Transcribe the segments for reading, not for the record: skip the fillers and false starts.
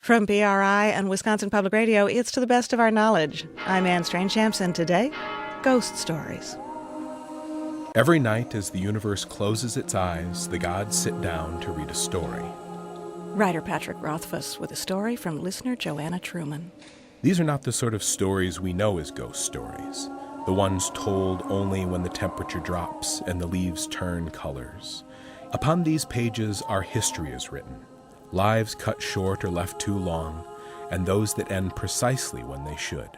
From PRI and Wisconsin Public Radio, it's To the Best of Our Knowledge. I'm Anne Strange-Champs, and today, ghost stories. Every night as the universe closes its eyes, the gods sit down to read a story. Writer Patrick Rothfuss with a story from listener Joanna Truman. These are not the sort of stories we know as ghost stories, the ones told only when the temperature drops and the leaves turn colors. Upon these pages, our history is written. Lives cut short or left too long, and those that end precisely when they should.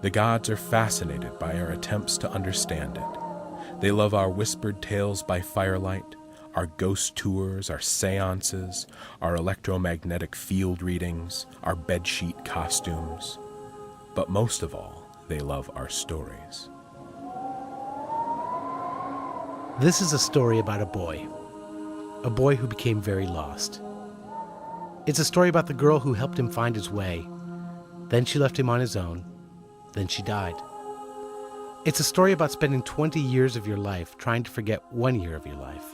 The gods are fascinated by our attempts to understand it. They love our whispered tales by firelight, our ghost tours, our seances, our electromagnetic field readings, our bedsheet costumes. But most of all, they love our stories. This is a story about a boy who became very lost. It's a story about the girl who helped him find his way. Then she left him on his own. Then she died. It's a story about spending 20 years of your life trying to forget 1 year of your life.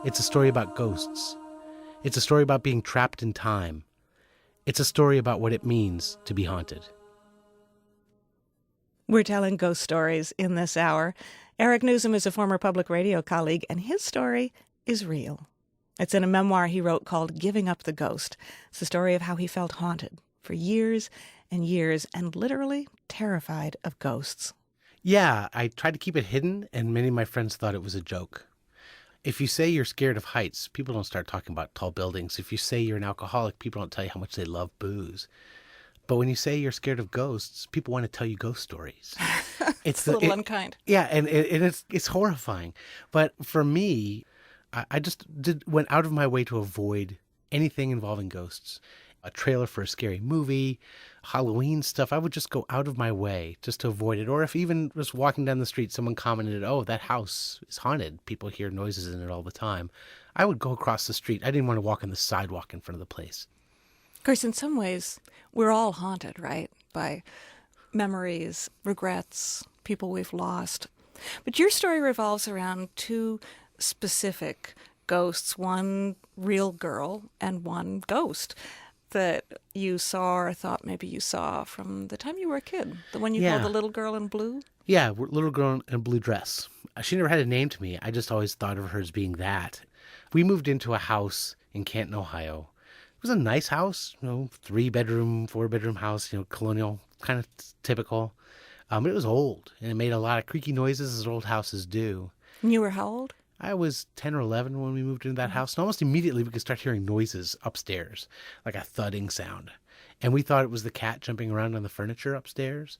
It's a story about ghosts. It's a story about being trapped in time. It's a story about what it means to be haunted. We're telling ghost stories in this hour. Eric Newsom is a former public radio colleague, and his story is real. It's in a memoir he wrote called Giving Up the Ghost. It's the story of how he felt haunted for years and years and literally terrified of ghosts. Yeah, I tried to keep it hidden, and many of my friends thought it was a joke. If you say you're scared of heights, people don't start talking about tall buildings. If you say you're an alcoholic, people don't tell you how much they love booze. But when you say you're scared of ghosts, people want to tell you ghost stories. It's a little unkind. Yeah, and it's horrifying. But for me, I just went out of my way to avoid anything involving ghosts. A trailer for a scary movie, Halloween stuff, I would just go out of my way just to avoid it. Or if even just walking down the street, someone commented, "Oh, that house is haunted. People hear noises in it all the time." I would go across the street. I didn't want to walk on the sidewalk in front of the place. Of course, in some ways, we're all haunted, right? By memories, regrets, people we've lost. But your story revolves around two specific ghosts, one real girl and one ghost that you saw or thought maybe you saw from the time you were a kid. The one you called the little girl in blue? Yeah, little girl in a blue dress. She never had a name to me. I just always thought of her as being that. We moved into a house in Canton, Ohio. It was a nice house, 3-bedroom, 4-bedroom house, colonial, kind of typical. But it was old, and it made a lot of creaky noises as old houses do. And you were how old? I was 10 or 11 when we moved into that house, and almost immediately we could start hearing noises upstairs, like a thudding sound. And we thought it was the cat jumping around on the furniture upstairs.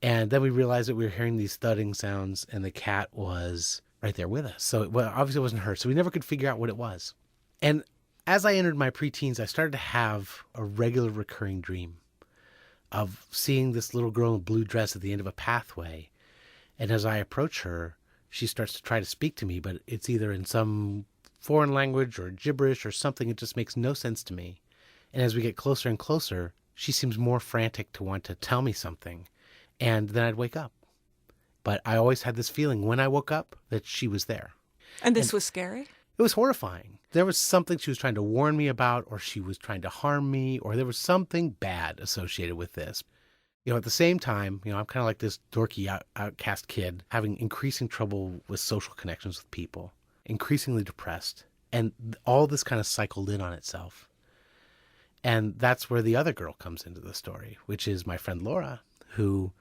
And then we realized that we were hearing these thudding sounds, and the cat was right there with us. So obviously it wasn't her, so we never could figure out what it was. And as I entered my preteens, I started to have a regular recurring dream of seeing this little girl in a blue dress at the end of a pathway. And as I approach her, she starts to try to speak to me, but it's either in some foreign language or gibberish or something. It just makes no sense to me. And as we get closer and closer, she seems more frantic to want to tell me something. And then I'd wake up. But I always had this feeling when I woke up that she was there. And this was scary? It was horrifying. There was something she was trying to warn me about, or she was trying to harm me, or there was something bad associated with this. At the same time, I'm kind of like this dorky outcast kid having increasing trouble with social connections with people, increasingly depressed. And all this kind of cycled in on itself. And that's where the other girl comes into the story, which is my friend Laura, who,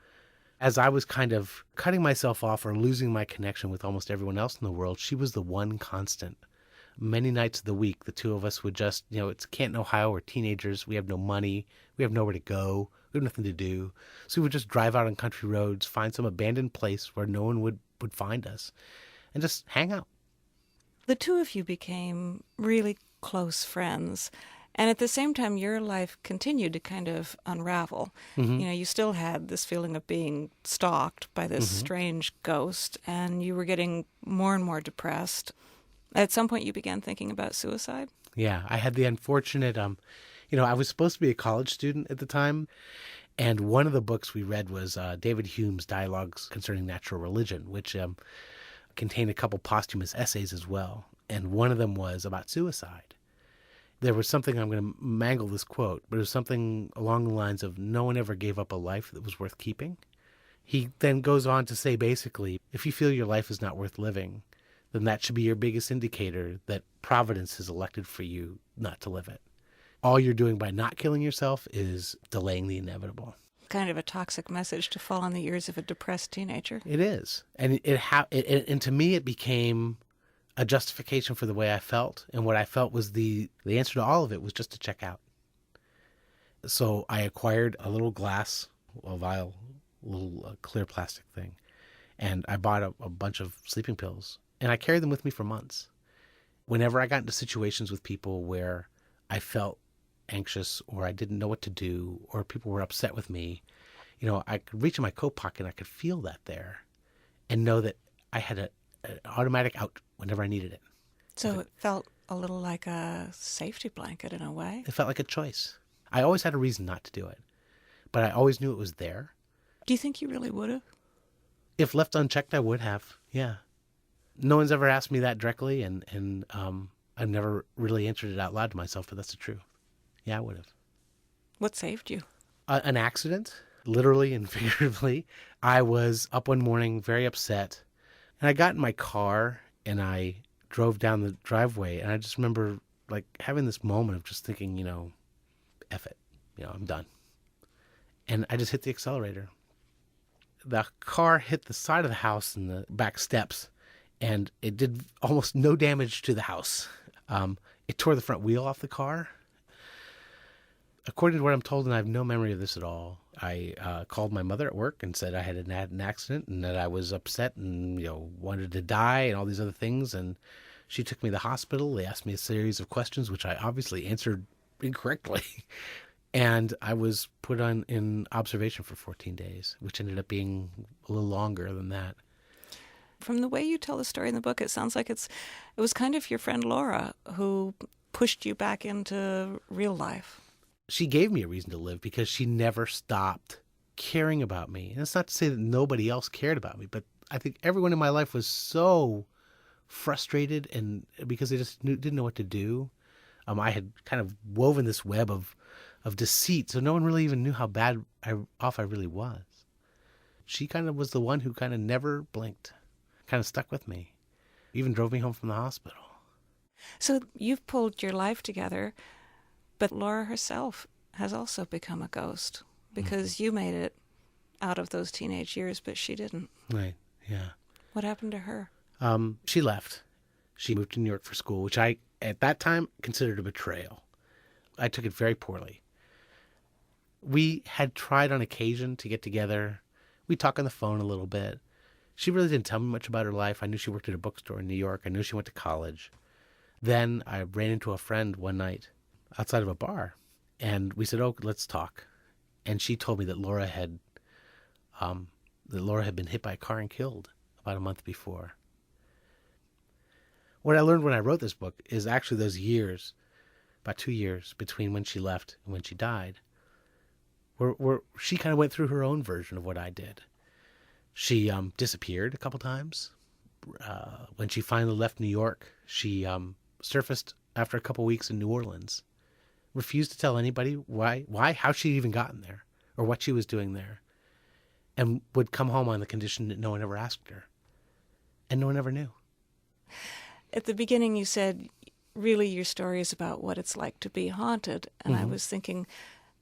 as I was kind of cutting myself off or losing my connection with almost everyone else in the world, she was the one constant. Many nights of the week, the two of us would just, it's Canton, Ohio, we're teenagers, we have no money, we have nowhere to go. We have nothing to do. So we would just drive out on country roads, find some abandoned place where no one would find us, and just hang out. The two of you became really close friends. And at the same time, your life continued to kind of unravel. Mm-hmm. You still had this feeling of being stalked by this strange ghost, and you were getting more and more depressed. At some point, you began thinking about suicide? Yeah, I had the unfortunate... I was supposed to be a college student at the time, and one of the books we read was David Hume's Dialogues Concerning Natural Religion, which contained a couple posthumous essays as well. And one of them was about suicide. There was something, I'm going to mangle this quote, but it was something along the lines of, no one ever gave up a life that was worth keeping. He then goes on to say, basically, if you feel your life is not worth living, then that should be your biggest indicator that Providence has elected for you not to live it. All you're doing by not killing yourself is delaying the inevitable. Kind of a toxic message to fall on the ears of a depressed teenager. It is. And and to me, it became a justification for the way I felt. And what I felt was the answer to all of it was just to check out. So I acquired a little glass, a vial, little clear plastic thing. And I bought a bunch of sleeping pills. And I carried them with me for months. Whenever I got into situations with people where I felt anxious or I didn't know what to do or people were upset with me, I could reach in my coat pocket and I could feel that there and know that I had an automatic out whenever I needed it. So it felt a little like a safety blanket in a way. It felt like a choice. I always had a reason not to do it, but I always knew it was there. Do you think you really would have? If left unchecked, I would have, yeah. No one's ever asked me that directly, and I've never really answered it out loud to myself, but that's the truth. Yeah, I would have. What saved you? An accident, literally and figuratively. I was up one morning, very upset, and I got in my car and I drove down the driveway, and I just remember like having this moment of just thinking, F it, I'm done. And I just hit the accelerator. The car hit the side of the house and the back steps, and it did almost no damage to the house. It tore the front wheel off the car. According to what I'm told, and I have no memory of this at all, I called my mother at work and said I had an accident and that I was upset and wanted to die and all these other things. And she took me to the hospital. They asked me a series of questions, which I obviously answered incorrectly. And I was put in observation for 14 days, which ended up being a little longer than that. From the way you tell the story in the book, it sounds like it was kind of your friend Laura who pushed you back into real life. She gave me a reason to live because she never stopped caring about me. And it's not to say that nobody else cared about me, but I think everyone in my life was so frustrated and because they just didn't know what to do. I had kind of woven this web of deceit, so no one really even knew how bad off I really was. She kind of was the one who kind of never blinked, kind of stuck with me, even drove me home from the hospital. So you've pulled your life together, but Laura herself has also become a ghost because you made it out of those teenage years, but she didn't. Right, yeah. What happened to her? She left. She moved to New York for school, which I, at that time, considered a betrayal. I took it very poorly. We had tried on occasion to get together. We'd talk on the phone a little bit. She really didn't tell me much about her life. I knew she worked at a bookstore in New York. I knew she went to college. Then I ran into a friend one night outside of a bar, and we said, "Oh, let's talk." And she told me that Laura had been hit by a car and killed about a month before. What I learned when I wrote this book is actually those years, about 2 years between when she left and when she died, where she kind of went through her own version of what I did. She disappeared a couple times. When she finally left New York, she surfaced after a couple weeks in New Orleans. Refused to tell anybody how she'd even gotten there or what she was doing there, and would come home on the condition that no one ever asked her, and no one ever knew. At the beginning, you said, really, your story is about what it's like to be haunted. And I was thinking,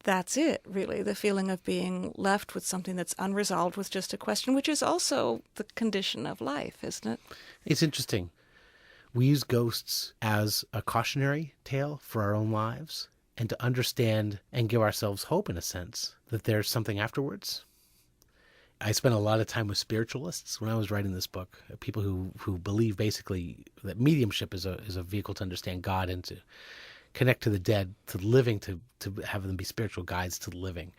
that's it, really, the feeling of being left with something that's unresolved with just a question, which is also the condition of life, isn't it? It's interesting. We use ghosts as a cautionary tale for our own lives and to understand and give ourselves hope, in a sense, that there's something afterwards. I spent a lot of time with spiritualists when I was writing this book, people who believe basically that mediumship is a vehicle to understand God and to connect to the dead, to the living, to have them be spiritual guides to the living.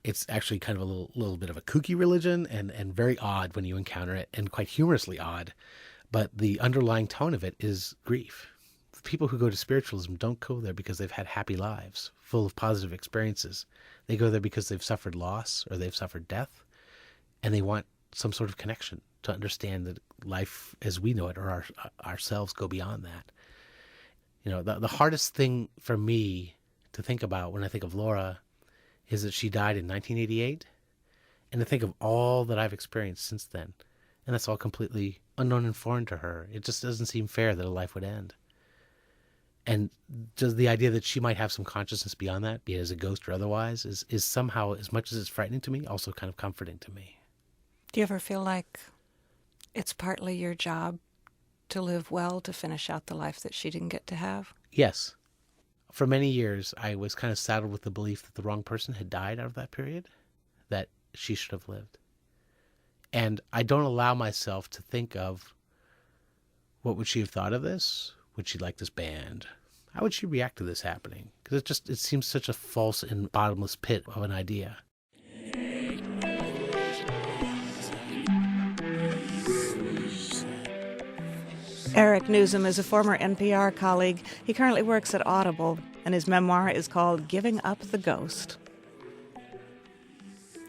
It's actually kind of a little bit of a kooky religion and very odd when you encounter it, and quite humorously odd. But the underlying tone of it is grief. People who go to spiritualism don't go there because they've had happy lives, full of positive experiences. They go there because they've suffered loss or they've suffered death, and they want some sort of connection to understand that life as we know it or ourselves go beyond that. The hardest thing for me to think about when I think of Laura is that she died in 1988, and to think of all that I've experienced since then. And that's all completely unknown and foreign to her. It just doesn't seem fair that a life would end. And just the idea that she might have some consciousness beyond that, be it as a ghost or otherwise, is somehow, as much as it's frightening to me, also kind of comforting to me. Do you ever feel like it's partly your job to live well, to finish out the life that she didn't get to have? Yes. For many years, I was kind of saddled with the belief that the wrong person had died out of that period, that she should have lived. And I don't allow myself to think of, what would she have thought of this? Would she like this band? How would she react to this happening? Because it seems such a false and bottomless pit of an idea. Eric Newsom is a former NPR colleague. He currently works at Audible, and his memoir is called Giving Up the Ghost.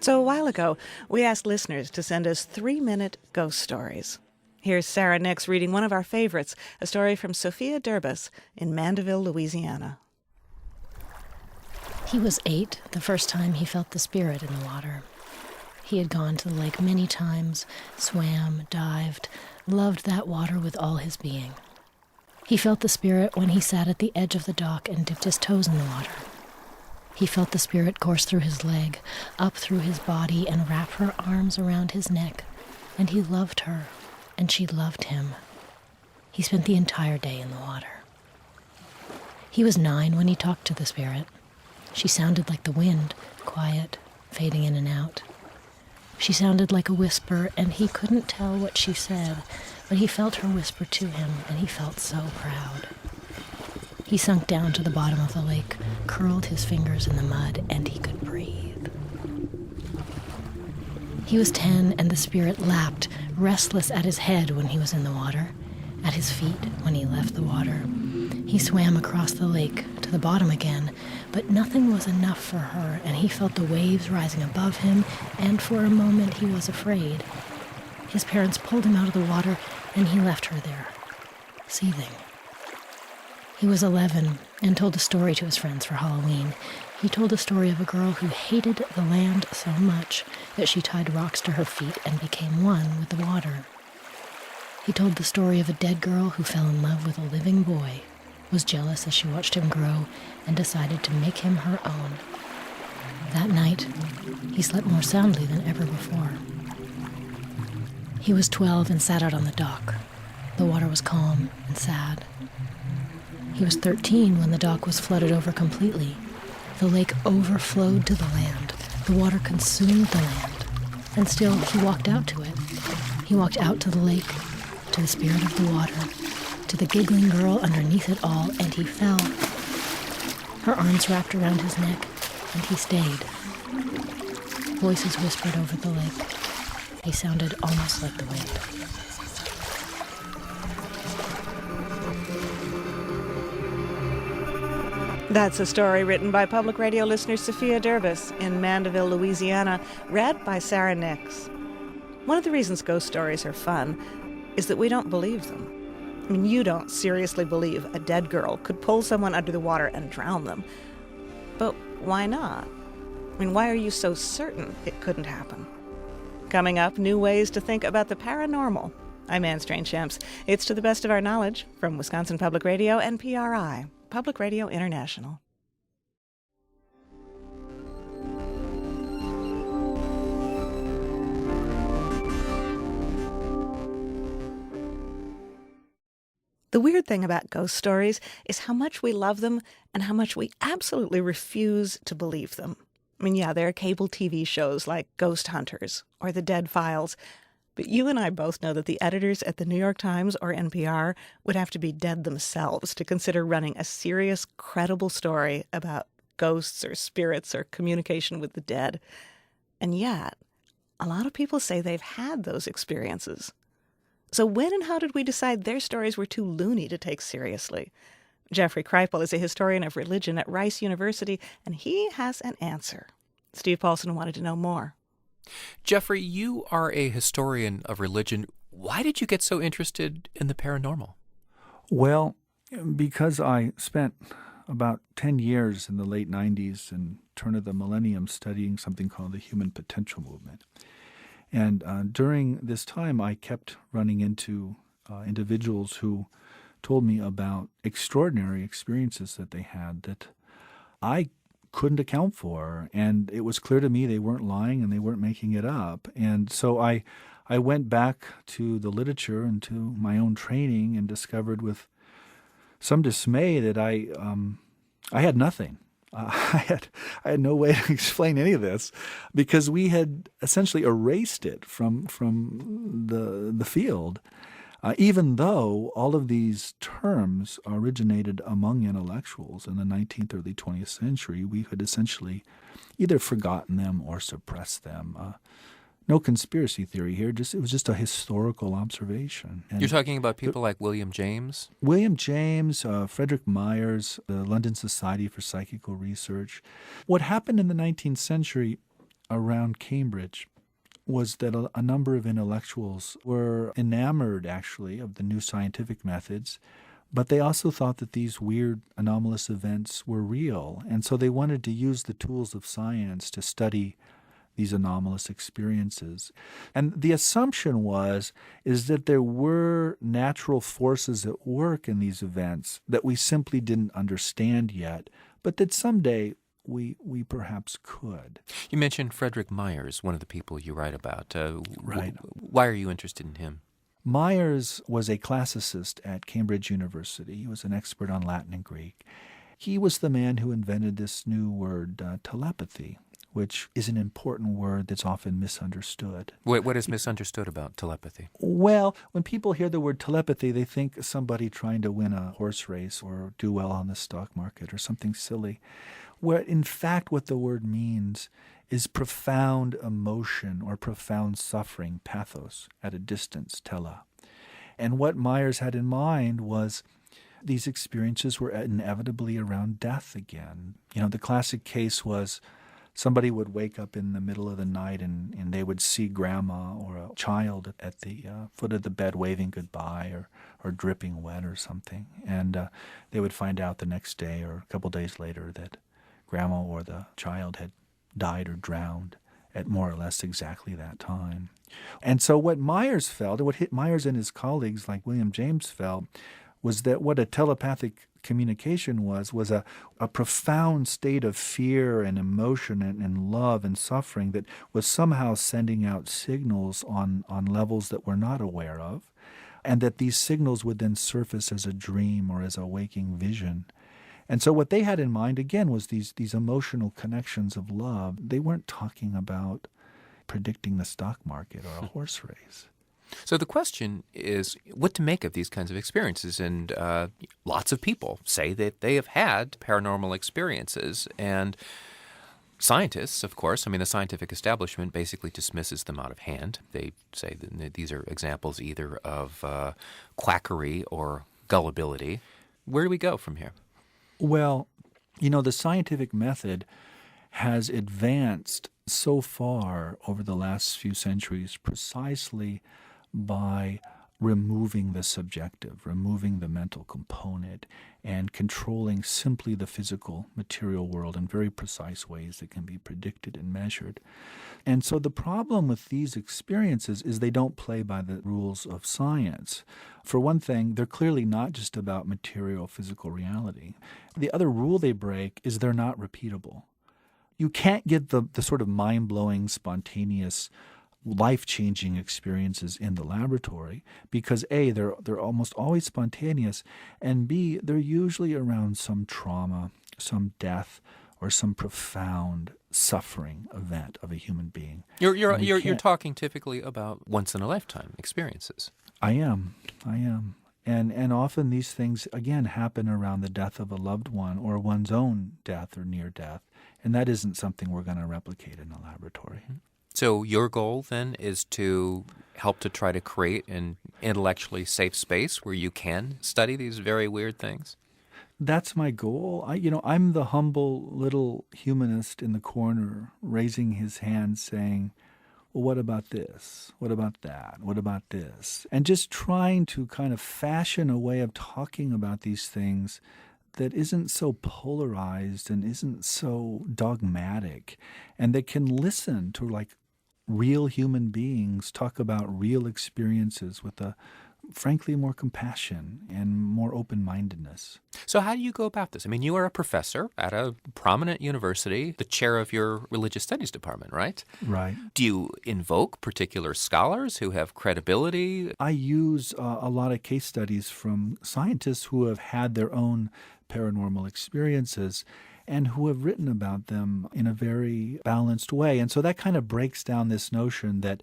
So a while ago, we asked listeners to send us 3-minute ghost stories. Here's Sarah Nix reading one of our favorites, a story from Sophia Durbus in Mandeville, Louisiana. He was 8 the first time he felt the spirit in the water. He had gone to the lake many times, swam, dived, loved that water with all his being. He felt the spirit when he sat at the edge of the dock and dipped his toes in the water. He felt the spirit course through his leg, up through his body, and wrap her arms around his neck. And he loved her, and she loved him. He spent the entire day in the water. He was 9 when he talked to the spirit. She sounded like the wind, quiet, fading in and out. She sounded like a whisper, and he couldn't tell what she said, but he felt her whisper to him, and he felt so proud. He sunk down to the bottom of the lake, curled his fingers in the mud, and he could breathe. He was 10, and the spirit lapped, restless at his head when he was in the water, at his feet when he left the water. He swam across the lake to the bottom again, but nothing was enough for her, and he felt the waves rising above him, and for a moment he was afraid. His parents pulled him out of the water, and he left her there, seething. He was 11 and told a story to his friends for Halloween. He told a story of a girl who hated the land so much that she tied rocks to her feet and became one with the water. He told the story of a dead girl who fell in love with a living boy, was jealous as she watched him grow, and decided to make him her own. That night, he slept more soundly than ever before. He was 12 and sat out on the dock. The water was calm and sad. He was 13 when the dock was flooded over completely. The lake overflowed to the land. The water consumed the land. And still, he walked out to it. He walked out to the lake, to the spirit of the water, to the giggling girl underneath it all, and he fell. Her arms wrapped around his neck, and he stayed. Voices whispered over the lake. They sounded almost like the wind. That's a story written by public radio listener Sophia Durbus in Mandeville, Louisiana, read by Sarah Nix. One of the reasons ghost stories are fun is that we don't believe them. I mean, you don't seriously believe a dead girl could pull someone under the water and drown them. But why not? I mean, why are you so certain it couldn't happen? Coming up, new ways to think about the paranormal. I'm Anne Strange-Shamps. It's to the best of our knowledge from Wisconsin Public Radio and PRI, Public Radio International. The weird thing about ghost stories is how much we love them and how much we absolutely refuse to believe them. I mean, yeah, there are cable TV shows like Ghost Hunters or The Dead Files, but you and I both know that the editors at the New York Times or NPR would have to be dead themselves to consider running a serious, credible story about ghosts or spirits or communication with the dead. And yet, a lot of people say they've had those experiences. So when and how did we decide their stories were too loony to take seriously? Jeffrey Kripal is a historian of religion at Rice University, and he has an answer. Steve Paulson wanted to know more. Jeffrey, you are a historian of religion. Why did you get so interested in the paranormal? Well, Because I spent about 10 years in the late 90s and turn of the millennium studying something called the human potential movement. And during this time, I kept running into individuals who told me about extraordinary experiences that they had that I couldn't account for. And it was clear to me they weren't lying and they weren't making it up. And so I went back to the literature and to my own training and discovered with some dismay that I had nothing. I had no way to explain any of this because we had essentially erased it from the field, even though all of these terms originated among intellectuals in the 19th, early 20th century. We had essentially either forgotten them or suppressed them. No conspiracy theory here. It was just a historical observation. And You're talking about people like William James? William James, Frederick Myers, the London Society for Psychical Research. What happened in the 19th century around Cambridge was that a number of intellectuals were enamored, actually, of the new scientific methods, but they also thought that these weird anomalous events were real, and so they wanted to use the tools of science to study these anomalous experiences. And the assumption is that there were natural forces at work in these events that we simply didn't understand yet, but that someday we perhaps could. You mentioned Frederick Myers, one of the people you write about. Right. Why are you interested in him? Myers was a classicist at Cambridge University. He was an expert on Latin and Greek. He was the man who invented this new word, telepathy, which is an important word that's often misunderstood. What is misunderstood about telepathy? Well, when people hear the word telepathy, they think somebody trying to win a horse race or do well on the stock market or something silly, where in fact what the word means is profound emotion or profound suffering, pathos, at a distance, tele. And what Myers had in mind was these experiences were inevitably around death again. You know, the classic case was somebody would wake up in the middle of the night and they would see grandma or a child at the foot of the bed waving goodbye or dripping wet or something. And they would find out the next day or a couple days later that grandma or the child had died or drowned at more or less exactly that time. And so what Myers felt, and what Myers and his colleagues like William James felt, was that what a telepathic communication was a profound state of fear and emotion and love and suffering that was somehow sending out signals on levels that we're not aware of, and that these signals would then surface as a dream or as a waking vision. And so what they had in mind, again, was these emotional connections of love. They weren't talking about predicting the stock market or a horse race. So the question is what to make of these kinds of experiences. And lots of people say that they have had paranormal experiences. And scientists, of course, the scientific establishment basically dismisses them out of hand. They say that these are examples either of quackery or gullibility. Where do we go from here? Well, the scientific method has advanced so far over the last few centuries precisely by removing the subjective, removing the mental component, and controlling simply the physical material world in very precise ways that can be predicted and measured. And so the problem with these experiences is they don't play by the rules of science. For one thing, they're clearly not just about material physical reality. The other rule they break is they're not repeatable. You can't get the sort of mind-blowing, spontaneous, life-changing experiences in the laboratory because A, they're almost always spontaneous, and B, they're usually around some trauma, some death, or some profound suffering event of a human being. You're talking typically about once-in-a-lifetime experiences. I am. And often these things, again, happen around the death of a loved one or one's own death or near death, and that isn't something we're going to replicate in a laboratory. So your goal, then, is to help to try to create an intellectually safe space where you can study these very weird things? That's my goal. I'm the humble little humanist in the corner raising his hand saying, well, what about this? What about that? What about this? And just trying to kind of fashion a way of talking about these things that isn't so polarized and isn't so dogmatic, and that can listen to like real human beings talk about real experiences with a frankly more compassion and more open-mindedness. So how do you go about this? I mean, you are a professor at a prominent university, the chair of your religious studies department, right? Right. Do you invoke particular scholars who have credibility? I use a lot of case studies from scientists who have had their own paranormal experiences and who have written about them in a very balanced way. And so that kind of breaks down this notion that,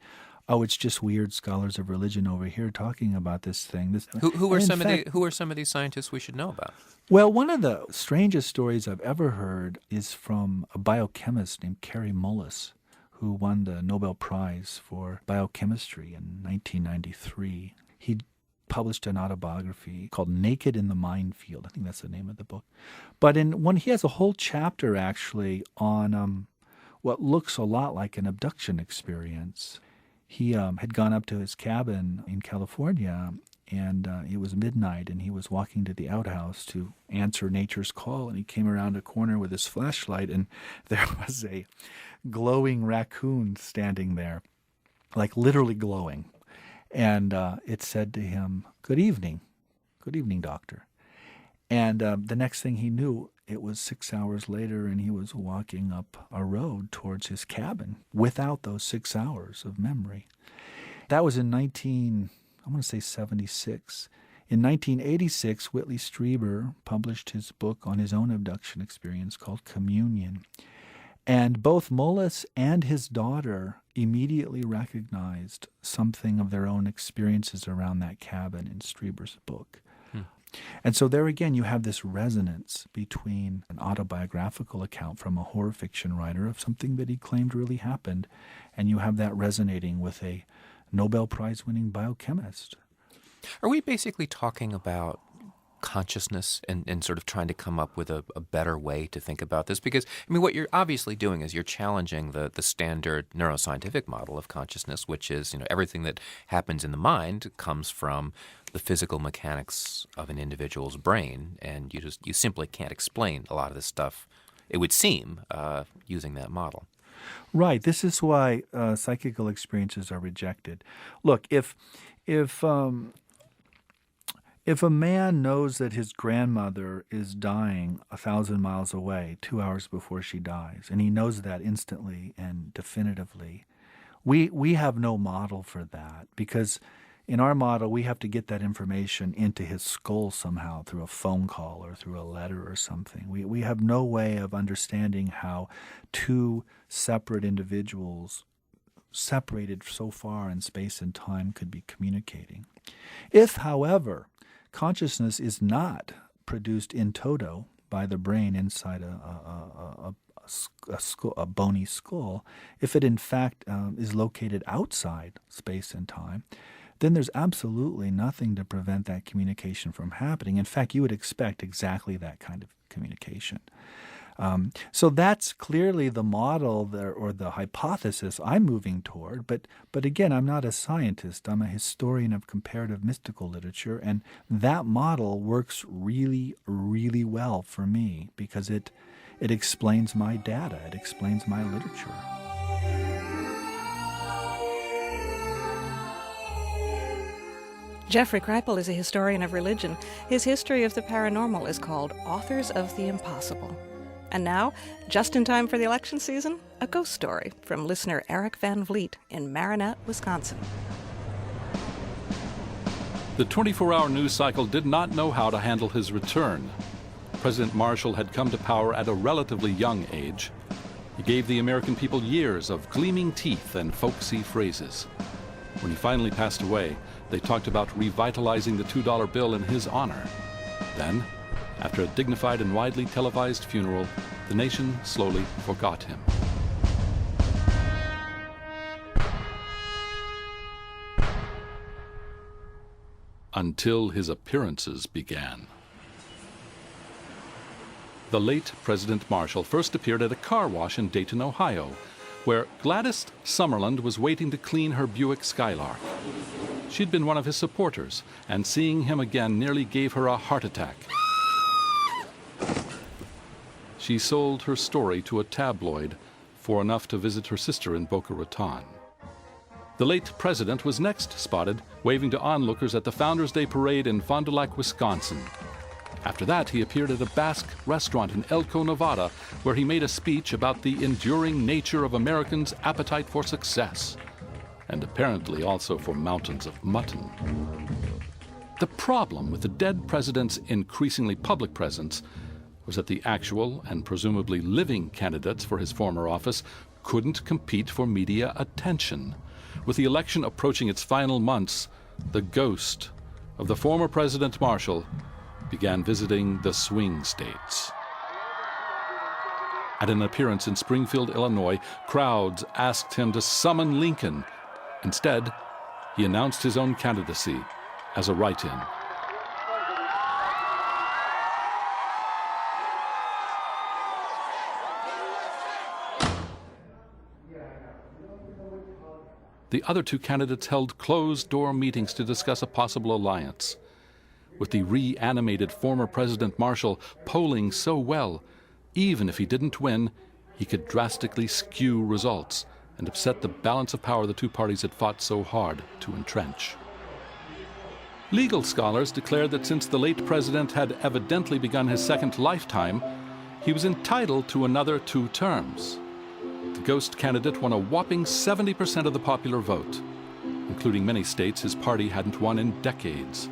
oh, it's just weird scholars of religion over here talking about this thing. Who are some of these scientists we should know about? Well, one of the strangest stories I've ever heard is from a biochemist named Kary Mullis, who won the Nobel Prize for biochemistry in 1993. He published an autobiography called Naked in the Minefield. I think that's the name of the book. But he has a whole chapter actually on what looks a lot like an abduction experience. He had gone up to his cabin in California, and it was midnight, and he was walking to the outhouse to answer nature's call, and he came around a corner with his flashlight, and there was a glowing raccoon standing there, like literally glowing. And it said to him, "Good evening. Good evening, doctor." And the next thing he knew, it was 6 hours later, and he was walking up a road towards his cabin without those 6 hours of memory. That was in 76. In 1986, Whitley Strieber published his book on his own abduction experience called Communion. And both Mullis and his daughter immediately recognized something of their own experiences around that cabin in Strieber's book. And so there again, you have this resonance between an autobiographical account from a horror fiction writer of something that he claimed really happened, and you have that resonating with a Nobel Prize-winning biochemist. Are we basically talking about consciousness and sort of trying to come up with a better way to think about this? Because, I mean, what you're obviously doing is you're challenging the standard neuroscientific model of consciousness, which is, everything that happens in the mind comes from the physical mechanics of an individual's brain, and you simply can't explain a lot of this stuff, it would seem, using that model. Right. This is why psychical experiences are rejected. Look, if a man knows that his grandmother is dying 1,000 miles away 2 hours before she dies, and he knows that instantly and definitively, we have no model for that, because in our model, we have to get that information into his skull somehow through a phone call or through a letter or something. We have no way of understanding how two separate individuals separated so far in space and time could be communicating. If, however, consciousness is not produced in toto by the brain inside a bony skull, if it in fact is located outside space and time, then there's absolutely nothing to prevent that communication from happening. In fact, you would expect exactly that kind of communication. So that's clearly the model there, or the hypothesis I'm moving toward. But again, I'm not a scientist. I'm a historian of comparative mystical literature, and that model works really, really well for me because it explains my data. It explains my literature. Jeffrey Kripal is a historian of religion. His history of the paranormal is called Authors of the Impossible. And now, just in time for the election season, a ghost story from listener Eric Van Vliet in Marinette, Wisconsin. The 24-hour news cycle did not know how to handle his return. President Marshall had come to power at a relatively young age. He gave the American people years of gleaming teeth and folksy phrases. When he finally passed away, they talked about revitalizing the $2 bill in his honor. Then, after a dignified and widely televised funeral, the nation slowly forgot him. Until his appearances began. The late President Marshall first appeared at a car wash in Dayton, Ohio, where Gladys Summerland was waiting to clean her Buick Skylark. She'd been one of his supporters, and seeing him again nearly gave her a heart attack. She sold her story to a tabloid for enough to visit her sister in Boca Raton. The late president was next spotted waving to onlookers at the Founders Day Parade in Fond du Lac, Wisconsin. After that, he appeared at a Basque restaurant in Elko, Nevada, where he made a speech about the enduring nature of Americans' appetite for success, and apparently also for mountains of mutton. The problem with the dead president's increasingly public presence was that the actual and presumably living candidates for his former office couldn't compete for media attention. With the election approaching its final months, the ghost of the former President Marshall began visiting the swing states. At an appearance in Springfield, Illinois, crowds asked him to summon Lincoln. Instead, he announced his own candidacy as a write-in. The other two candidates held closed-door meetings to discuss a possible alliance. With the reanimated former President Marshall polling so well, even if he didn't win, he could drastically skew results and upset the balance of power the two parties had fought so hard to entrench. Legal scholars declared that since the late president had evidently begun his second lifetime, he was entitled to another 2 terms. The ghost candidate won a whopping 70% of the popular vote, including many states his party hadn't won in decades.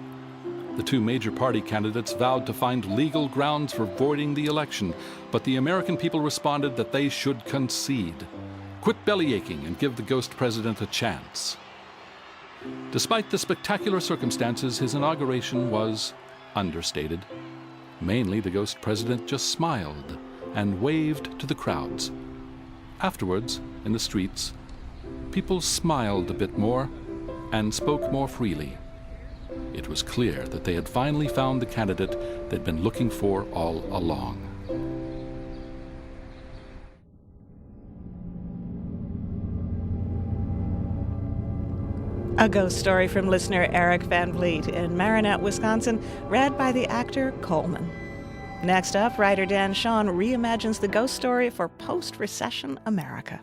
The two major party candidates vowed to find legal grounds for voiding the election, but the American people responded that they should concede, quit bellyaching, and give the ghost president a chance. Despite the spectacular circumstances, his inauguration was understated. Mainly, the ghost president just smiled and waved to the crowds. Afterwards, in the streets, people smiled a bit more and spoke more freely. It was clear that they had finally found the candidate they'd been looking for all along. A ghost story from listener Eric Van Vliet in Marinette, Wisconsin, read by the actor Coleman. Next up, writer Dan Shawn reimagines the ghost story for post-recession America.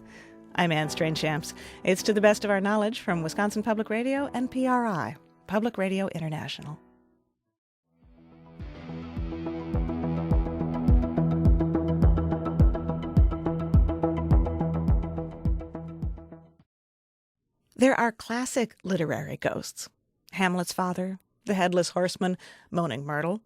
I'm Anne Strange-Champs. It's To the Best of Our Knowledge from Wisconsin Public Radio and PRI, Public Radio International. There are classic literary ghosts. Hamlet's father, the headless horseman, Moaning Myrtle.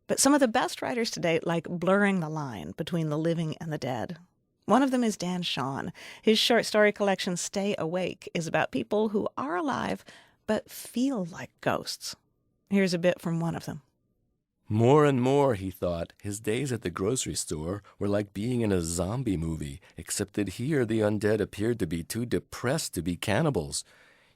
But some of the best writers to date like blurring the line between the living and the dead. One of them is Dan Shawn. His short story collection, Stay Awake, is about people who are alive but feel like ghosts. Here's a bit from one of them. More and more, he thought, his days at the grocery store were like being in a zombie movie, except that here the undead appeared to be too depressed to be cannibals.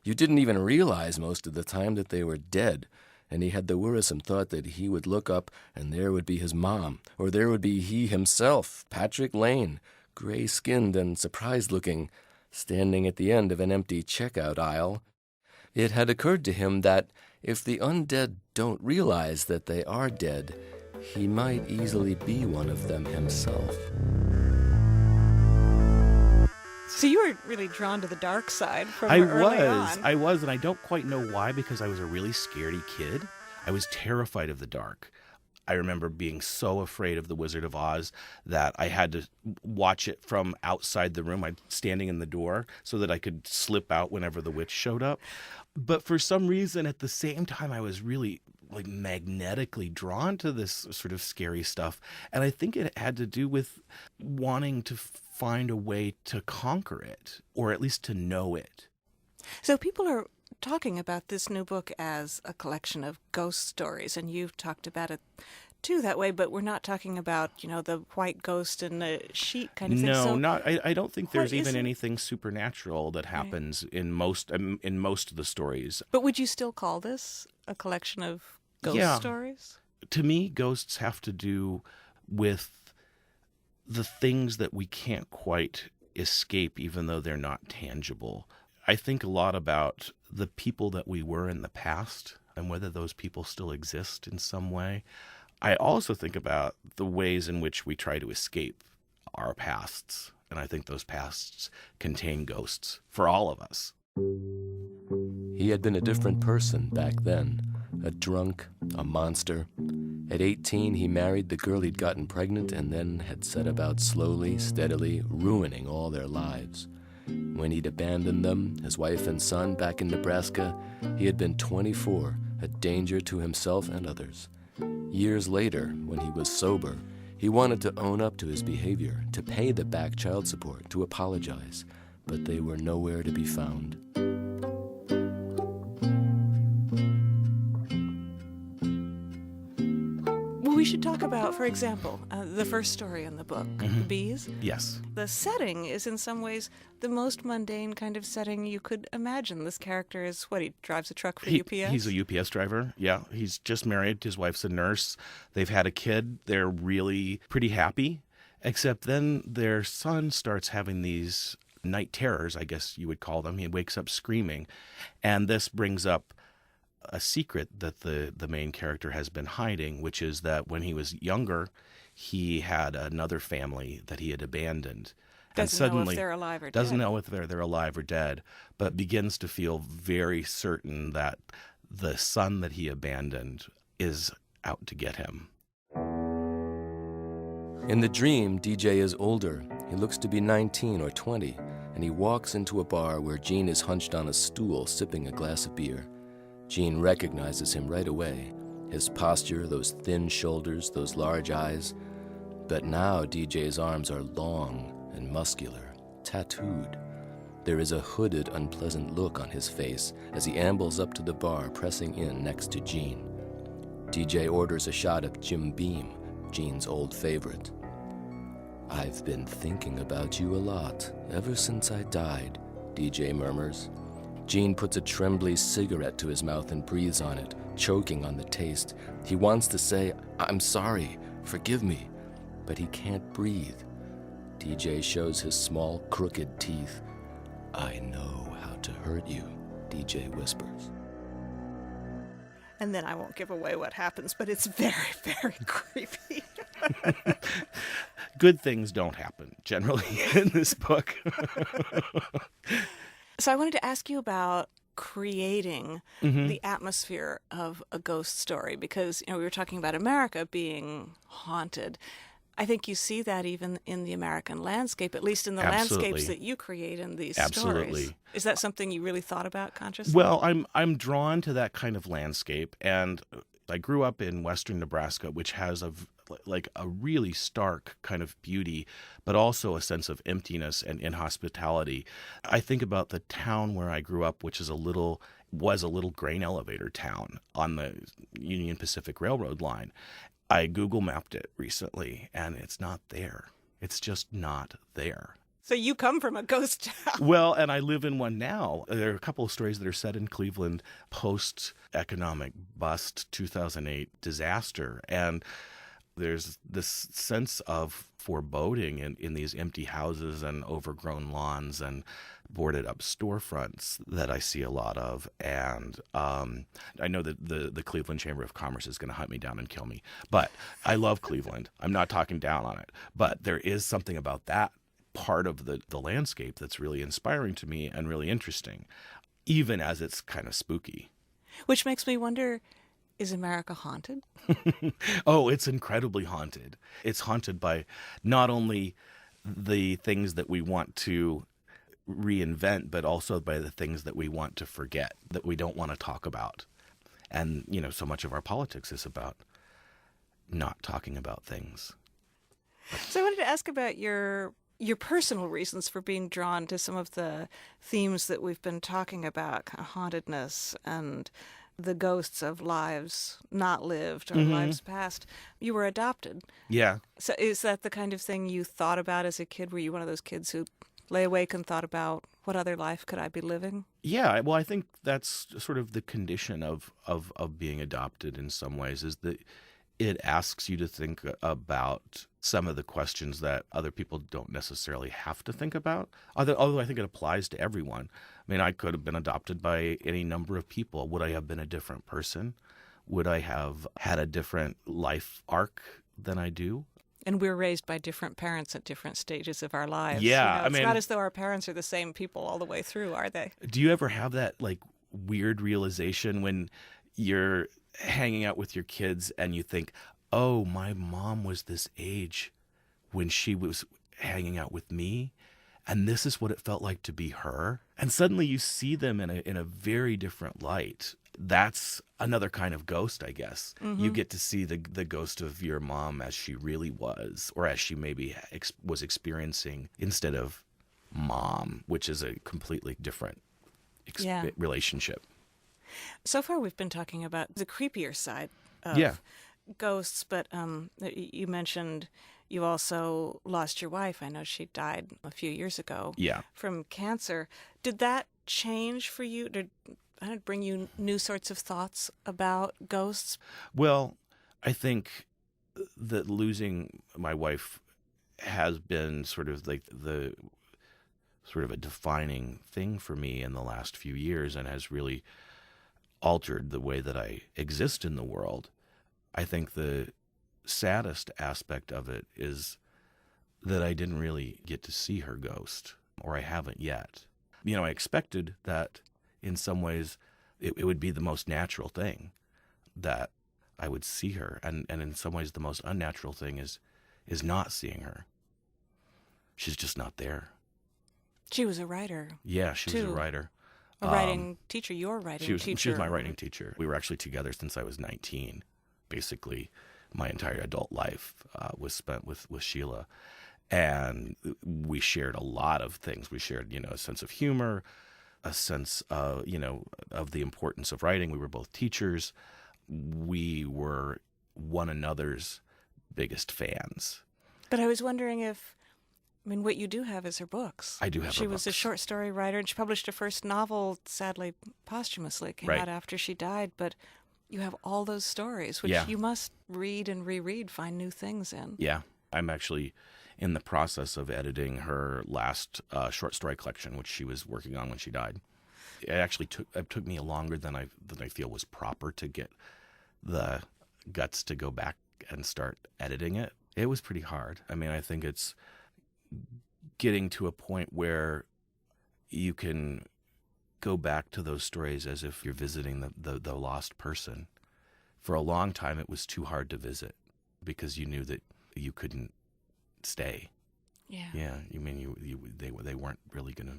You didn't even realize most of the time that they were dead, and he had the worrisome thought that he would look up and there would be his mom, or there would be he himself, Patrick Lane, gray-skinned and surprised-looking, standing at the end of an empty checkout aisle. It had occurred to him that if the undead don't realize that they are dead, he might easily be one of them himself. So you were really drawn to the dark side from early on. I was, and I don't quite know why, because I was a really scaredy kid. I was terrified of the dark. I remember being so afraid of The Wizard of Oz that I had to watch it from outside the room. I'd standing in the door so that I could slip out whenever the witch showed up. But for some reason, at the same time, I was really magnetically drawn to this sort of scary stuff. And I think it had to do with wanting to find a way to conquer it, or at least to know it. So people are talking about this new book as a collection of ghost stories, and you've talked about it too that way, but we're not talking about, the white ghost and the sheet kind of thing. No, I don't think there's even anything supernatural that happens in most of the stories. But would you still call this a collection of ghost stories? To me, ghosts have to do with the things that we can't quite escape even though they're not tangible. I think a lot about the people that we were in the past and whether those people still exist in some way. I also think about the ways in which we try to escape our pasts, and I think those pasts contain ghosts for all of us. He had been a different person back then, a drunk, a monster. At 18, he married the girl he'd gotten pregnant and then had set about slowly, steadily ruining all their lives. When he'd abandoned them, his wife and son, back in Nebraska, he had been 24, a danger to himself and others. Years later, when he was sober, he wanted to own up to his behavior, to pay the back child support, to apologize, but they were nowhere to be found. Well, we should talk about, for example, the first story in the book, The Bees. Yes. The setting is in some ways the most mundane kind of setting you could imagine. This character is, he drives a truck for UPS? He's a UPS driver, yeah. He's just married. His wife's a nurse. They've had a kid. They're really pretty happy, except then their son starts having these night terrors, I guess you would call them. He wakes up screaming, and this brings up a secret that the main character has been hiding, which is that when he was younger, he had another family that he had abandoned. Doesn't know if they're alive or dead. Doesn't know if they're alive or dead, but begins to feel very certain that the son that he abandoned is out to get him. In the dream, DJ is older. He looks to be 19 or 20, and he walks into a bar where Gene is hunched on a stool sipping a glass of beer. Gene recognizes him right away, his posture, those thin shoulders, those large eyes. But now DJ's arms are long and muscular, tattooed. There is a hooded, unpleasant look on his face as he ambles up to the bar, pressing in next to Gene. DJ orders a shot of Jim Beam, Gene's old favorite. "I've been thinking about you a lot, ever since I died," DJ murmurs. Gene puts a trembly cigarette to his mouth and breathes on it, choking on the taste. He wants to say, "I'm sorry, forgive me," but he can't breathe. DJ shows his small, crooked teeth. "I know how to hurt you," DJ whispers. And then I won't give away what happens, but it's very, very creepy. Good things don't happen, generally, in this book. So I wanted to ask you about creating the atmosphere of a ghost story, because we were talking about America being haunted. I think you see that even in the American landscape, at least in the landscapes that you create in these stories. Is that something you really thought about consciously? Well, I'm drawn to that kind of landscape, and I grew up in western Nebraska, which has a really stark kind of beauty, but also a sense of emptiness and inhospitality. I think about the town where I grew up, which was a little grain elevator town on the Union Pacific Railroad line. I Google mapped it recently, and it's not there. It's just not there. So you come from a ghost town. Well, and I live in one now. There are a couple of stories that are set in Cleveland post-economic bust, 2008 disaster. And there's this sense of foreboding in these empty houses and overgrown lawns and boarded up storefronts that I see a lot of. And I know that the Cleveland Chamber of Commerce is going to hunt me down and kill me. But I love Cleveland. I'm not talking down on it. But there is something about that part of the landscape that's really inspiring to me and really interesting, even as it's kind of spooky. Which makes me wonder, is America haunted? Oh, it's incredibly haunted. It's haunted by not only the things that we want to reinvent, but also by the things that we want to forget, that we don't want to talk about. And, so much of our politics is about not talking about things. So I wanted to ask about your personal reasons for being drawn to some of the themes that we've been talking about, kind of hauntedness and the ghosts of lives not lived or lives past. You were adopted. Yeah. So is that the kind of thing you thought about as a kid? Were you one of those kids who lay awake and thought about what other life could I be living? Yeah, well, I think that's sort of the condition of being adopted in some ways, is that it asks you to think about some of the questions that other people don't necessarily have to think about. Although I think it applies to everyone. I mean, I could have been adopted by any number of people. Would I have been a different person? Would I have had a different life arc than I do? And we're raised by different parents at different stages of our lives. Yeah, it's not as though our parents are the same people all the way through, are they? Do you ever have that like weird realization when you're hanging out with your kids and you think, oh, my mom was this age when she was hanging out with me, and this is what it felt like to be her? And suddenly you see them in a very different light. That's another kind of ghost, I guess. Mm-hmm. You get to see the ghost of your mom as she really was, or as she maybe was experiencing, instead of mom, which is a completely different relationship. So far we've been talking about the creepier side of ghosts, but you mentioned you also lost your wife. I know she died a few years ago from cancer. Did that change for you? Did it bring you new sorts of thoughts about ghosts? Well, I think that losing my wife has been sort of like a defining thing for me in the last few years, and has really altered the way that I exist in the world. I think the saddest aspect of it is that I didn't really get to see her ghost, or I haven't yet. You know, I expected that in some ways it would be the most natural thing that I would see her, and in some ways the most unnatural thing is not seeing her. She's just not there. She was a writer. Yeah, she was a writer. A writing teacher, your writing teacher. She was my writing teacher. We were actually together since I was 19. Basically, my entire adult life was spent with Sheila. And we shared a lot of things. We shared, a sense of humor, a sense of, of the importance of writing. We were both teachers. We were one another's biggest fans. But I was wondering what you do have is her books. I do have her books. She was a short story writer, and she published her first novel, sadly, posthumously. It came out after she died, but you have all those stories, which you must read and reread, find new things in. Yeah. I'm actually in the process of editing her last short story collection, which she was working on when she died. It actually took me longer than I feel was proper to get the guts to go back and start editing it. It was pretty hard. I mean, I think it's getting to a point where you can go back to those stories as if you're visiting the lost person. For a long time, it was too hard to visit because you knew that you couldn't stay. Yeah. Yeah. You mean they weren't really going to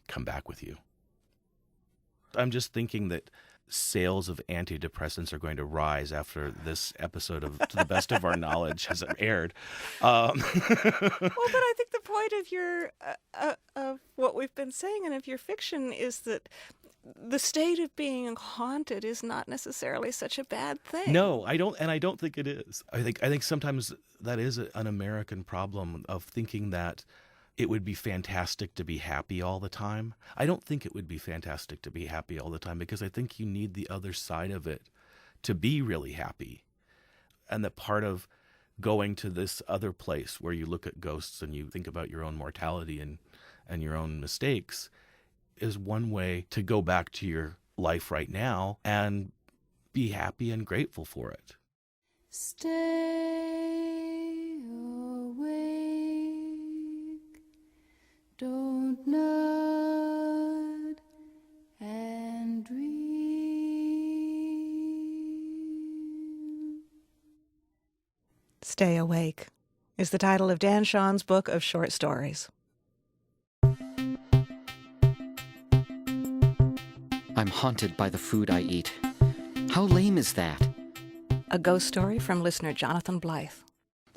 come back with you. I'm just thinking that sales of antidepressants are going to rise after this episode of To the Best of Our Knowledge has aired. Well, but I think the point of what we've been saying and of your fiction is that the state of being haunted is not necessarily such a bad thing. No, I don't think it is. I think sometimes that is an American problem of thinking that it would be fantastic to be happy all the time. I don't think it would be fantastic to be happy all the time, because I think you need the other side of it to be really happy. And that part of going to this other place where you look at ghosts and you think about your own mortality and your own mistakes is one way to go back to your life right now and be happy and grateful for it. Stay awake, don't nod and dream. Stay Awake is the title of Dan Shawn's book of short stories. I'm haunted by the food I eat. How lame is that? A ghost story from listener Jonathan Blythe.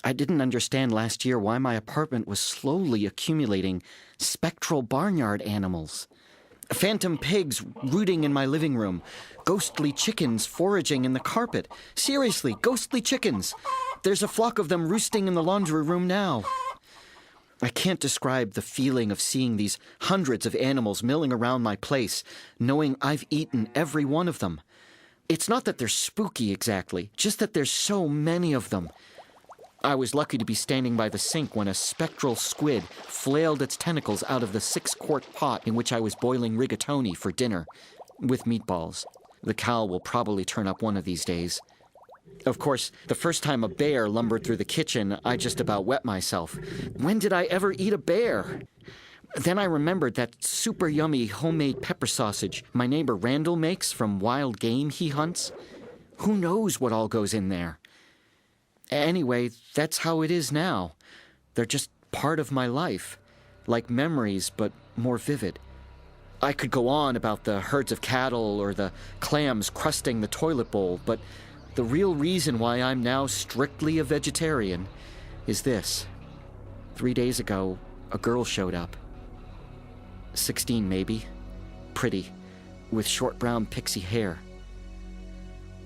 I didn't understand last year why my apartment was slowly accumulating spectral barnyard animals. Phantom pigs rooting in my living room. Ghostly chickens foraging in the carpet. Seriously, ghostly chickens. There's a flock of them roosting in the laundry room now. I can't describe the feeling of seeing these hundreds of animals milling around my place, knowing I've eaten every one of them. It's not that they're spooky exactly, just that there's so many of them. I was lucky to be standing by the sink when a spectral squid flailed its tentacles out of the 6-quart pot in which I was boiling rigatoni for dinner, with meatballs. The cow will probably turn up one of these days. Of course, the first time a bear lumbered through the kitchen, I just about wet myself. When did I ever eat a bear? Then I remembered that super yummy homemade pepper sausage my neighbor Randall makes from wild game he hunts. Who knows what all goes in there? Anyway, that's how it is now. They're just part of my life, like memories, but more vivid. I could go on about the herds of cattle or the clams crusting the toilet bowl, but the real reason why I'm now strictly a vegetarian is this. 3 days ago, a girl showed up. 16 maybe. Pretty, with short brown pixie hair.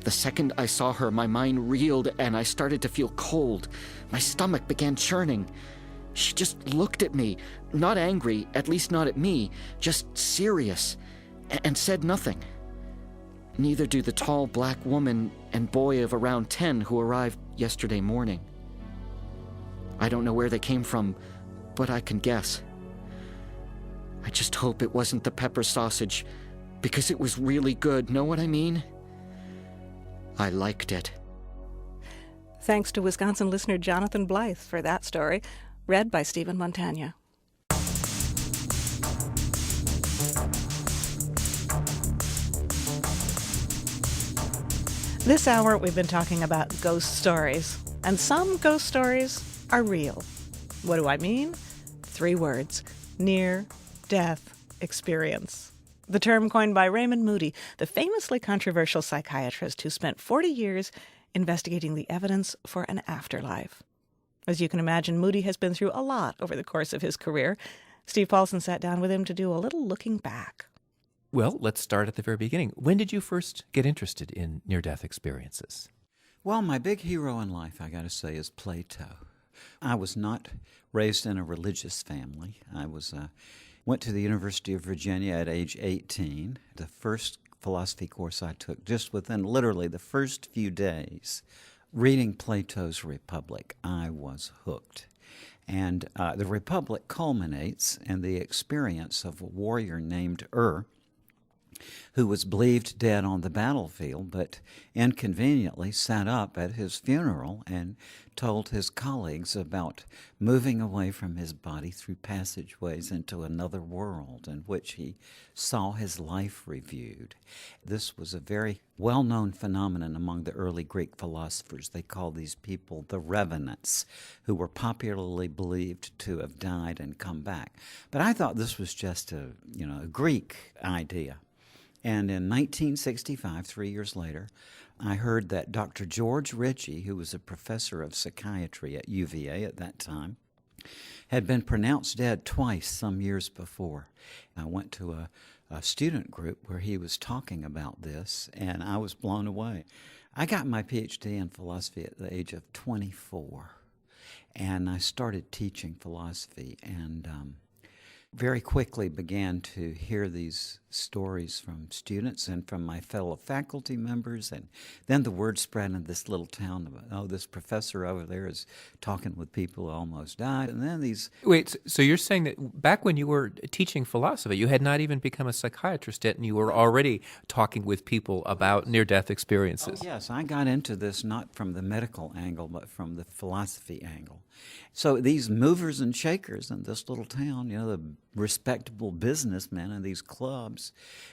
The second I saw her, my mind reeled and I started to feel cold. My stomach began churning. She just looked at me, not angry, at least not at me, just serious, and said nothing. Neither do the tall black woman and boy of around 10 who arrived yesterday morning. I don't know where they came from, but I can guess. I just hope it wasn't the pepper sausage, because it was really good, know what I mean? I liked it. Thanks to Wisconsin listener Jonathan Blythe for that story, read by Stephen Montagna. This hour, we've been talking about ghost stories, and some ghost stories are real. What do I mean? 3 words: near-death experience. The term coined by Raymond Moody, the famously controversial psychiatrist who spent 40 years investigating the evidence for an afterlife. As you can imagine, Moody has been through a lot over the course of his career. Steve Paulson sat down with him to do a little looking back. Well, let's start at the very beginning. When did you first get interested in near-death experiences? Well, my big hero in life, I got to say, is Plato. I was not raised in a religious family. I went to the University of Virginia at age 18. The first philosophy course I took, just within literally the first few days, reading Plato's Republic, I was hooked. And the Republic culminates in the experience of a warrior named who was believed dead on the battlefield, but inconveniently sat up at his funeral and told his colleagues about moving away from his body through passageways into another world in which he saw his life reviewed. This was a very well-known phenomenon among the early Greek philosophers. They called these people the revenants, who were popularly believed to have died and come back. But I thought this was just a Greek idea. And in 1965, 3 years later, I heard that Dr. George Ritchie, who was a professor of psychiatry at UVA at that time, had been pronounced dead twice some years before. I went to a student group where he was talking about this, and I was blown away. I got my PhD in philosophy at the age of 24, and I started teaching philosophy, and very quickly began to hear these stories from students and from my fellow faculty members, and then the word spread in this little town about, oh, this professor over there is talking with people who almost died, and then these... Wait, so you're saying that back when you were teaching philosophy, you had not even become a psychiatrist yet, and you were already talking with people about near-death experiences? Oh, yes, I got into this not from the medical angle, but from the philosophy angle. So these movers and shakers in this little town, the respectable businessmen in these clubs,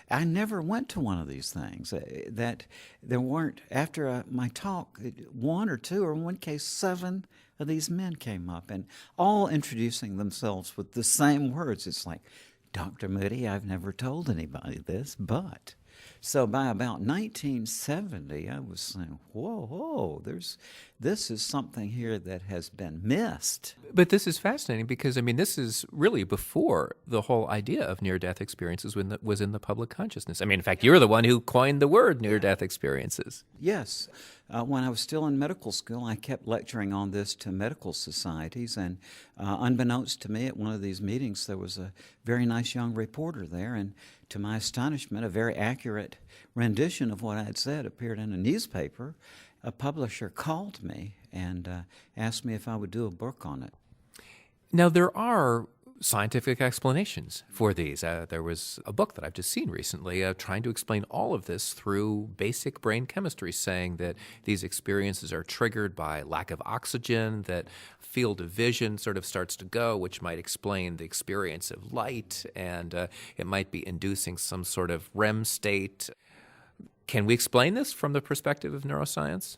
I never went to one of these things. That there weren't, after my talk, 1 or 2, or in one case 7 of these men came up, and all introducing themselves with the same words. It's like, Dr. Moody, I've never told anybody this, but... So by about 1970, I was saying, whoa, this is something here that has been missed. But this is fascinating because, this is really before the whole idea of near-death experiences was in the public consciousness. In fact, you're the one who coined the word near-death experiences. Yes. When I was still in medical school, I kept lecturing on this to medical societies, and unbeknownst to me, at one of these meetings, there was a very nice young reporter there, and to my astonishment, a very accurate rendition of what I had said appeared in a newspaper. A publisher called me and asked me if I would do a book on it. Now, there are scientific explanations for these. There was a book that I've just seen recently trying to explain all of this through basic brain chemistry, saying that these experiences are triggered by lack of oxygen, that field of vision sort of starts to go, which might explain the experience of light, and it might be inducing some sort of REM state. Can we explain this from the perspective of neuroscience?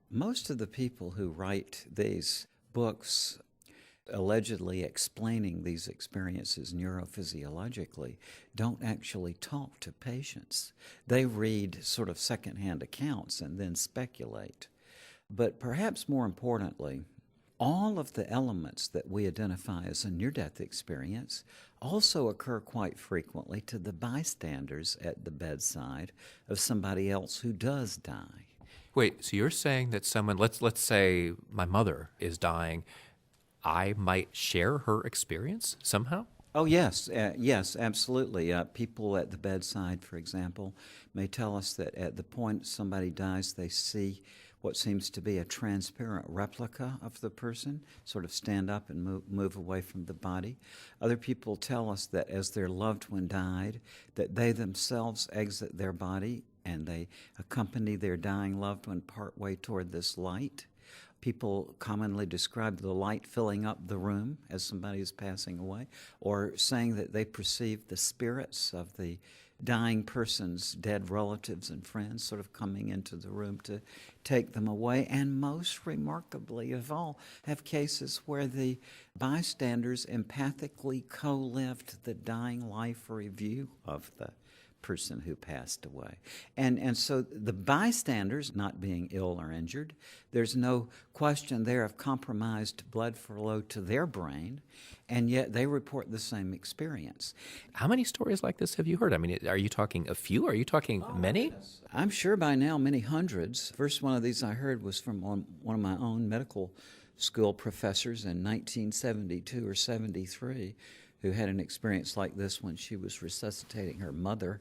Most of the people who write these books allegedly explaining these experiences neurophysiologically don't actually talk to patients. They read sort of secondhand accounts and then speculate. But perhaps more importantly, all of the elements that we identify as a near-death experience also occur quite frequently to the bystanders at the bedside of somebody else who does die. Wait, so you're saying that someone, let's say my mother is dying, I might share her experience somehow? Oh, yes, yes, absolutely. People at the bedside, for example, may tell us that at the point somebody dies, they see what seems to be a transparent replica of the person, sort of stand up and move away from the body. Other people tell us that as their loved one died, that they themselves exit their body and they accompany their dying loved one partway toward this light. People commonly describe the light filling up the room as somebody is passing away, or saying that they perceive the spirits of the dying person's dead relatives and friends sort of coming into the room to take them away. And most remarkably of all, have cases where the bystanders empathically co-lived the dying life review of the person who passed away. And so the bystanders not being ill or injured, there's no question there of compromised blood flow to their brain, and yet they report the same experience. How many stories like this have you heard? I mean, are you talking a few? Are you talking many? Yes. I'm sure by now many hundreds. First one of these I heard was from one of my own medical school professors in 1972 or 73, who had an experience like this when she was resuscitating her mother.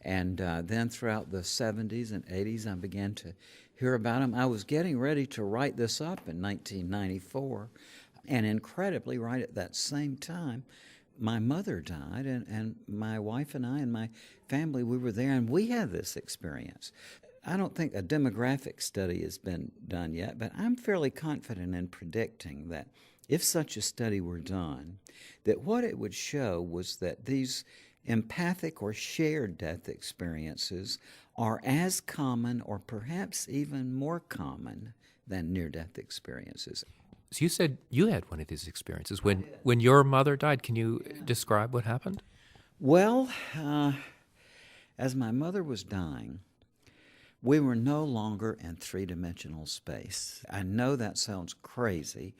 And then throughout the 70s and 80s, I began to hear about them. I was getting ready to write this up in 1994, and incredibly, right at that same time, my mother died, and my wife and I and my family, we were there, and we had this experience. I don't think a demographic study has been done yet, but I'm fairly confident in predicting that if such a study were done, that what it would show was that these empathic or shared death experiences are as common or perhaps even more common than near-death experiences. So you said you had one of these experiences. When your mother died, can you describe what happened? Well, as my mother was dying, we were no longer in three-dimensional space. I know that sounds crazy,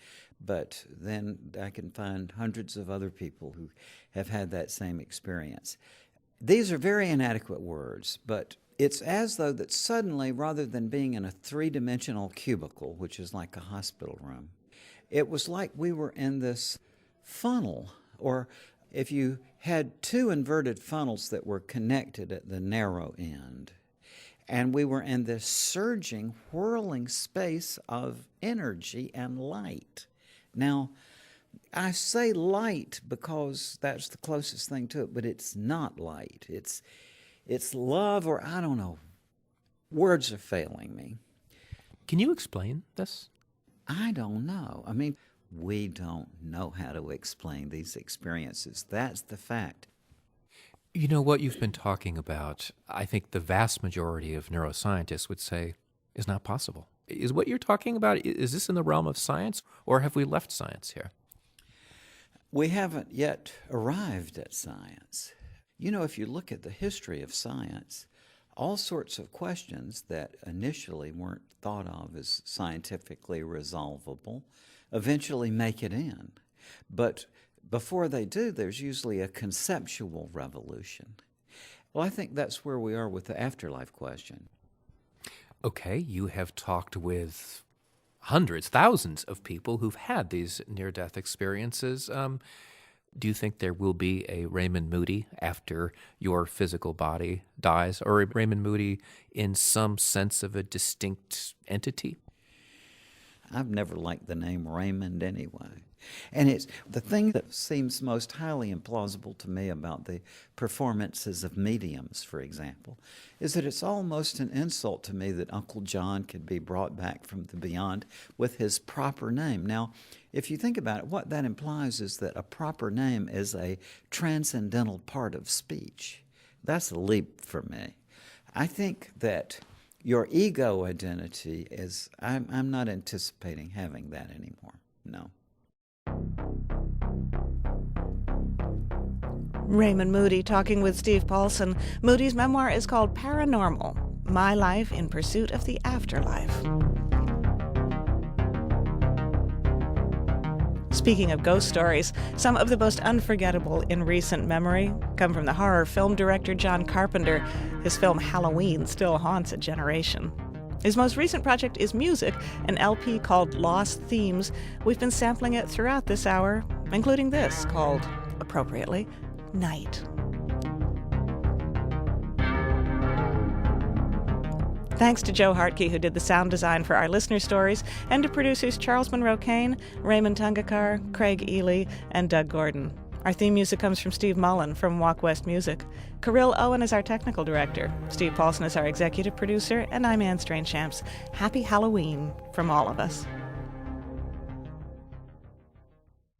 but then I can find hundreds of other people who have had that same experience. These are very inadequate words, but it's as though that suddenly, rather than being in a three-dimensional cubicle, which is like a hospital room, it was like we were in this funnel, or if you had two inverted funnels that were connected at the narrow end, and we were in this surging, whirling space of energy and light. Now, I say light because that's the closest thing to it, but it's not light. It's love, or I don't know. Words are failing me. Can you explain this? I don't know. I mean, we don't know how to explain these experiences. That's the fact. You know, what you've been talking about, I think the vast majority of neuroscientists would say is not possible. Is what you're talking about, is this in the realm of science, or have we left science here? We haven't yet arrived at science. You know, if you look at the history of science, all sorts of questions that initially weren't thought of as scientifically resolvable eventually make it in. But before they do, there's usually a conceptual revolution. Well, I think that's where we are with the afterlife question. Okay, you have talked with hundreds, thousands of people who've had these near-death experiences. Do you think there will be a Raymond Moody after your physical body dies, or a Raymond Moody in some sense of a distinct entity? I've never liked the name Raymond anyway. And it's the thing that seems most highly implausible to me about the performances of mediums, for example, is that it's almost an insult to me that Uncle John could be brought back from the beyond with his proper name. Now, if you think about it, what that implies is that a proper name is a transcendental part of speech. That's a leap for me. I think that your ego identity is, I'm not anticipating having that anymore, no. Raymond Moody talking with Steve Paulson. Moody's memoir is called Paranormal: My Life in Pursuit of the Afterlife. Speaking of ghost stories, some of the most unforgettable in recent memory come from the horror film director John Carpenter. His film Halloween still haunts a generation. His most recent project is music, an LP called Lost Themes. We've been sampling it throughout this hour, including this called, appropriately, Night. Thanks to Joe Hartke, who did the sound design for our listener stories, and to producers Charles Monroe Kane, Raymond Tungakar, Craig Ely, and Doug Gordon. Our theme music comes from Steve Mullen from Walk West Music. Kirill Owen is our technical director. Steve Paulson is our executive producer, and I'm Anne Strange-Shamps. Happy Halloween from all of us.